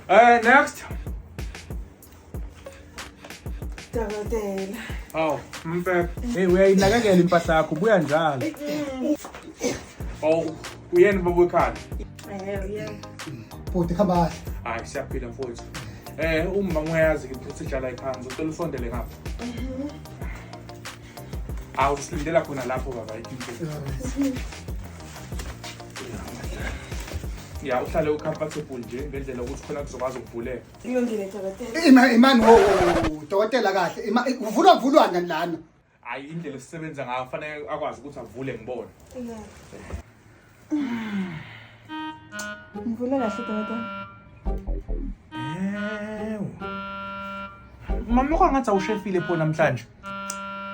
Next. Dokotela. Oh, mfethu. Hey uyayinakekela impahla yakho buya njalo. Oh, uyeni baba ekhaya? Yeah. Bhuti khamba. Hayi siyaphila mfowethu. Uma ngiyazi ukuthi sidlala ikhanzi, ucela usondele ngapha. Awusilindela khona lapho baba ikinto. Ya uhlale ucomfortable nje ngendlela ukuthi khona kuzokwazi ukuvuleka. Ilungile dokotela. Imani dokotela kahle. Uvulwa lana. Hayi indlela esisebenza ngayo fanele akwazi ukuthi avule ngibone. Ngivule kahle dokotela. Mama kwangathi awushefile pho namhlanje.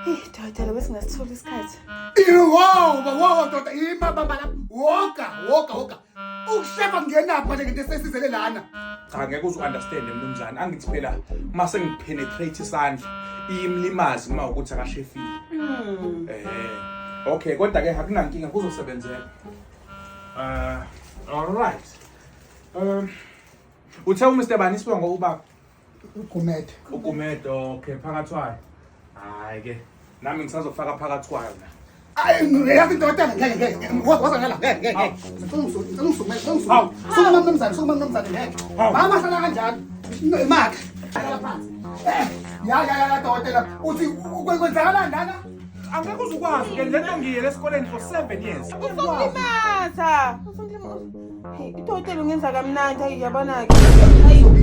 Dokotela bese ngasithola isikhathi. Wow, doda imaba la. Woka. Ukushefa kungenapha nje into esesizele lana. Cha ngeke uzu-understand mnumzane. Angithi phela mase ngipenetrate isandla imlimazi uma ukuthi akashefile. Okay kodwa ke hakunankinga kuzosebenzela. All right. Uthe uMr Bani sibongo ubaba. Ugumedo okay phakathi wayo. Hayi ke nami ngisazofaka phakathi kwayo la. Ay ngiyazi dokotela ngeke. Waza ngala ngeke. Soma mnumzane ngeke. Mama hlala kanjani? Imakhe. Ya dokotela uthi kwenzakala ndana? Angeke uzukwazi ke lento ngiyele esikoleni for 7 years. Usundimatha. Hey, idokotela ungenza kamnandi yabona ke.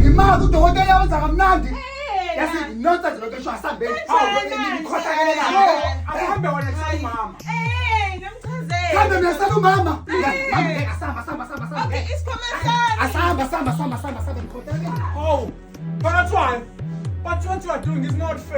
Imali udokotela wenza kamnandi. Yasi nonta nje lokho asambeni. Ngikhohlakele lapho. Ahambe wena mama. Ngamchazela. Kambe uyasala umama. Asamba. Okay, isikhomensana. Asamba ngikhohlakele. Oh, phakathi wayo. But what you are doing is not fair.